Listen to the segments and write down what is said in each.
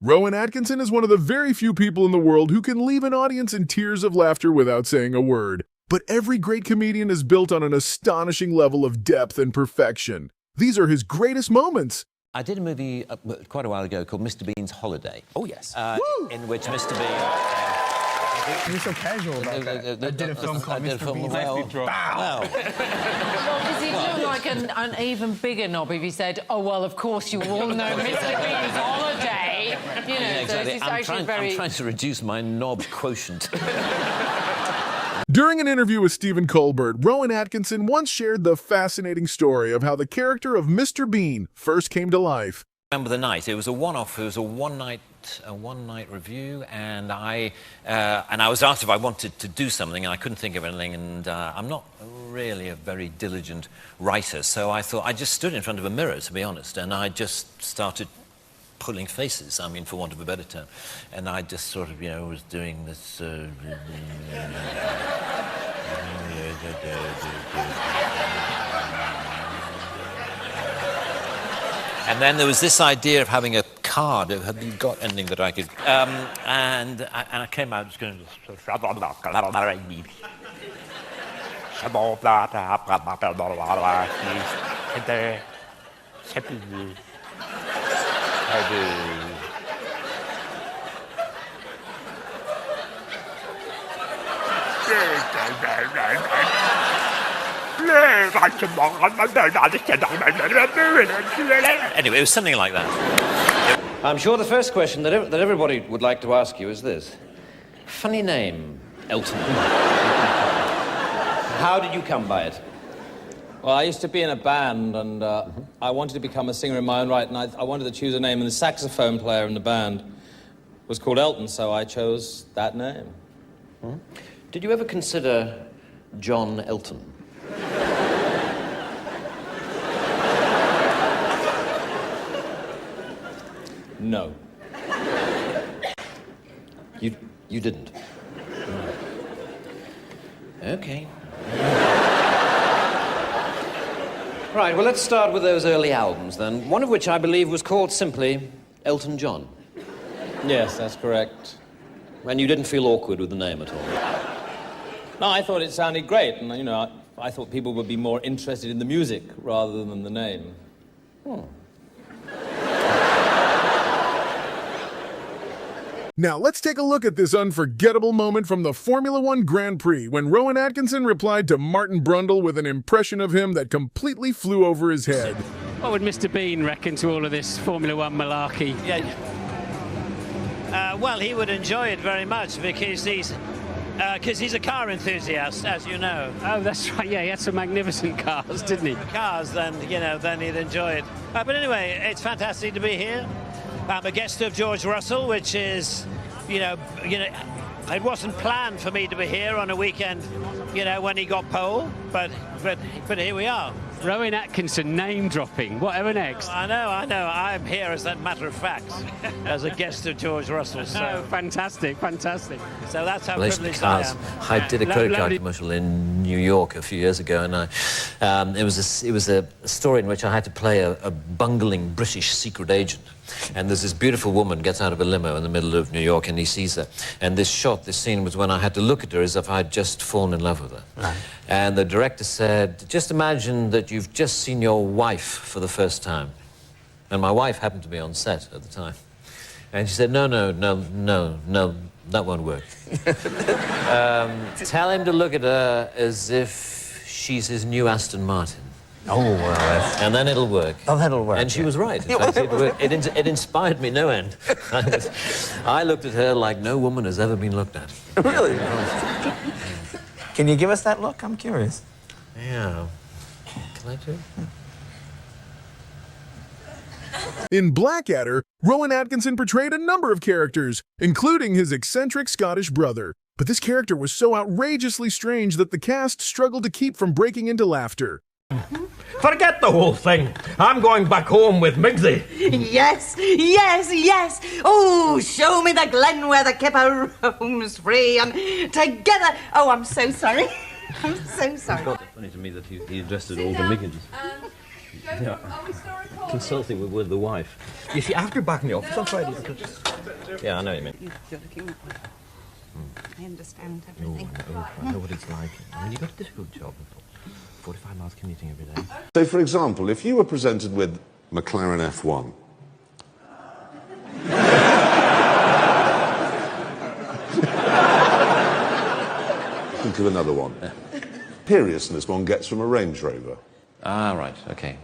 Rowan Atkinson is one of the very few people in the world who can leave an audience in tears of laughter without saying a word. But every great comedian is built on an astonishing level of depth and perfection. These are his greatest moments. I did a movie quite a while ago called Mr. Bean's Holiday. Oh, yes. In which Mr. Bean... You're so casual about that. I did a film called Mr. Bean's Wow. Well, does he look like an even bigger knob if he said, oh, well, of course you all know Mr. Bean's Holiday? You know, Yeah, exactly. so it's I'm trying to reduce my knob quotient. During an interview with Stephen Colbert, Rowan Atkinson once shared the fascinating story of how the character of Mr. Bean first came to life. I remember the night. It was a one-off. It was a one-night review, and I was asked if I wanted to do something, and I couldn't think of anything. And I'm not really a very diligent writer, so I thought I just stood in front of a mirror, to be honest, and I just started pulling faces, I mean, for want of a better term. And I just sort of, you know, was doing this... And then there was this idea of having a card. Have you got anything that I could... and I came out just going... Anyway, it was something like that. I'm sure the first question that everybody would like to ask you is this. Funny name, Elton. How did you come by it? Well, I used to be in a band, and I wanted to become a singer in my own right, and I wanted to choose a name, and the saxophone player in the band was called Elton, so I chose that name. Hmm? Did you ever consider John Elton? No. You didn't? Okay. Right, well, let's start with those early albums, then. One of which I believe was called simply Elton John. Yes, that's correct. And you didn't feel awkward with the name at all? No, I thought it sounded great, and, you know, I thought people would be more interested in the music rather than the name. Hmm. Now, let's take a look at this unforgettable moment from the Formula One Grand Prix when Rowan Atkinson replied to Martin Brundle with an impression of him that completely flew over his head. What would Mr. Bean reckon to all of this Formula One malarkey? Yeah. Well, he would enjoy it very much because he's a car enthusiast, as you know. Oh, that's right. Yeah, he had some magnificent cars, didn't he? Cars, then he'd enjoy it. But anyway, it's fantastic to be here. I'm a guest of George Russell, which is, it wasn't planned for me to be here on a weekend, when he got pole, but here we are. Rowan Atkinson name-dropping, whatever next. I know. I'm here as a matter of fact, as a guest of George Russell. So. Oh, fantastic. So that's how privileged I am. I did a credit card commercial in New York a few years ago, and it was a story in which I had to play a bungling British secret agent. And there's this beautiful woman gets out of a limo in the middle of New York, and he sees her. And this scene was when I had to look at her as if I'd just fallen in love with her. Right. And the director said, just imagine that you've just seen your wife for the first time. And my wife happened to be on set at the time. And she said, no, that won't work. Tell him to look at her as if she's his new Aston Martin. Oh, well, and then it'll work. Oh, that'll work. And she was right. In fact, it inspired me no end. I looked at her like no woman has ever been looked at. Really? Can you give us that look? I'm curious. Yeah. Can I do it? In Blackadder, Rowan Atkinson portrayed a number of characters, including his eccentric Scottish brother. But this character was so outrageously strange that the cast struggled to keep from breaking into laughter. Forget the whole thing. I'm going back home with Migsy. Yes. Oh, show me the glen where the kipper roams free and together. Oh, I'm so sorry. I'm so sorry. It's funny to me that he addressed it all to Miggins. Yeah. Consulting with the wife. You see, after back in the office on Friday, yeah, I know what you mean. You're looking... I understand No, everything. I know what it's like. I mean, you've got a difficult job. 45 miles commuting every day. So, for example, if you were presented with McLaren F1, think of another one. Imperiousness one gets from a Range Rover. Ah, right, okay.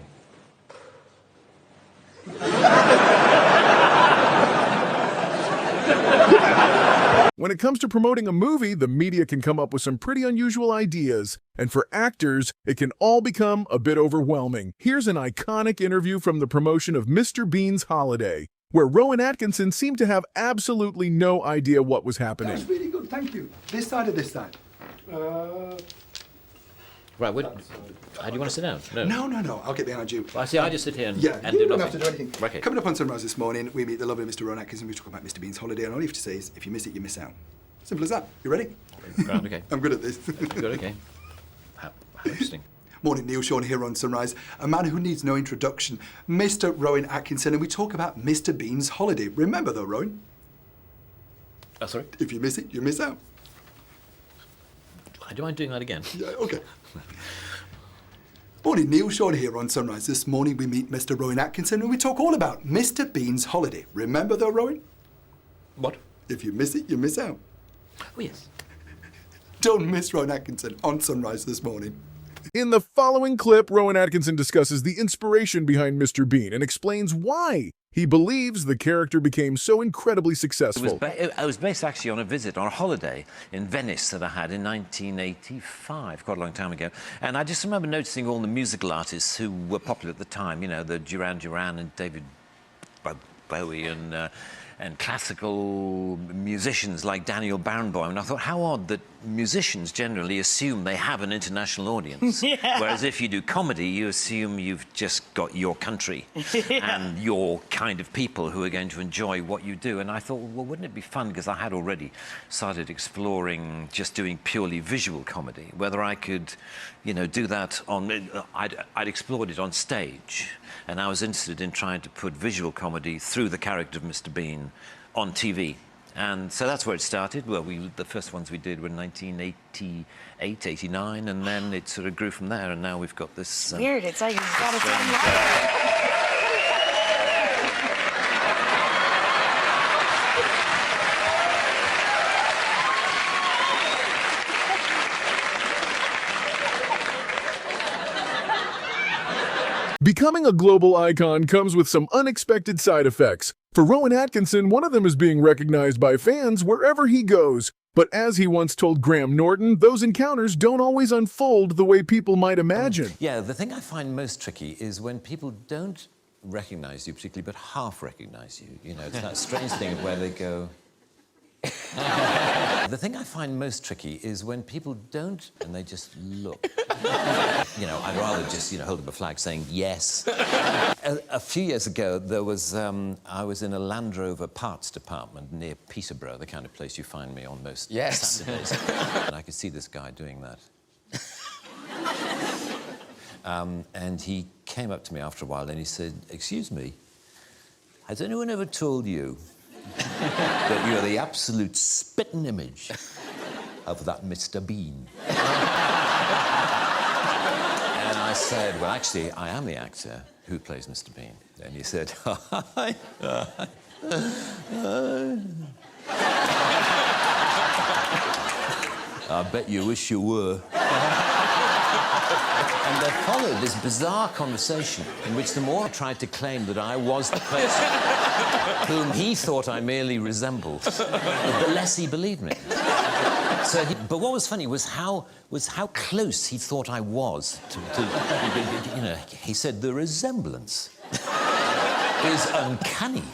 When it comes to promoting a movie, the media can come up with some pretty unusual ideas. And for actors, it can all become a bit overwhelming. Here's an iconic interview from the promotion of Mr. Bean's Holiday, where Rowan Atkinson seemed to have absolutely no idea what was happening. That's really good, thank you. This side or this side? Right, how do you want to sit down? No, I'll get behind you. Well, I see, I just sit here and, Yeah, and you do don't nothing. have to do anything. Okay. Coming up on Sunrise this morning, we meet the lovely Mr. Rowan Atkinson. We talk about Mr. Bean's Holiday, and all you have to say is, if you miss it, you miss out. Simple as that. You ready? Right, okay. I'm good at this. Good, okay. How interesting. Morning, Neil Sean here on Sunrise. A man who needs no introduction, Mr. Rowan Atkinson, and we talk about Mr. Bean's Holiday. Remember though, Rowan? Oh, sorry? If you miss it, you miss out. Do you mind doing that again? Yeah, okay. Morning, Neil Sean here on Sunrise. This morning we meet Mr. Rowan Atkinson and we talk all about Mr. Bean's Holiday. Remember though, Rowan? What? If you miss it, you miss out. Oh, yes. Don't miss Rowan Atkinson on Sunrise this morning. In the following clip, Rowan Atkinson discusses the inspiration behind Mr. Bean and explains why he believes the character became so incredibly successful. I was based actually on a visit, on a holiday in Venice that I had in 1985, quite a long time ago. And I just remember noticing all the musical artists who were popular at the time, you know, the Duran Duran and David Bowie and classical musicians like Daniel Barenboim. And I thought, how odd that musicians generally assume they have an international audience. Yeah. Whereas if you do comedy, you assume you've just got your country and your kind of people who are going to enjoy what you do. And I thought, well, wouldn't it be fun, because I had already started exploring just doing purely visual comedy, whether I could, you know, do that on... I'd explored it on stage, and I was interested in trying to put visual comedy through the character of Mr. Bean on TV. And so that's where it started. Well, the first ones we did were in 1988, 89, and then it sort of grew from there, and now we've got this... Weird, it's like it's got its own life. Becoming a global icon comes with some unexpected side effects. For Rowan Atkinson, one of them is being recognized by fans wherever he goes. But as he once told Graham Norton, those encounters don't always unfold the way people might imagine. Yeah, the thing I find most tricky is when people don't recognize you particularly, but half recognize you. You know, it's that strange thing of where they go... The thing I find most tricky is when people don't, and they just look. You know, I'd rather just, you know, hold up a flag saying yes. A few years ago, there was, I was in a Land Rover parts department near Peterborough, the kind of place you find me on most Saturdays. And I could see this guy doing that. And he came up to me after a while and he said, "Excuse me, has anyone ever told you that you're the absolute spitting image of that Mr. Bean?" And I said, "Well, actually, I am the actor who plays Mr. Bean." And he said, "I bet you wish you were." And there followed this bizarre conversation in which the more I tried to claim that I was the person whom he thought I merely resembled, the less he believed me. So but what was funny was how close he thought I was to you know, he said, "The resemblance is uncanny."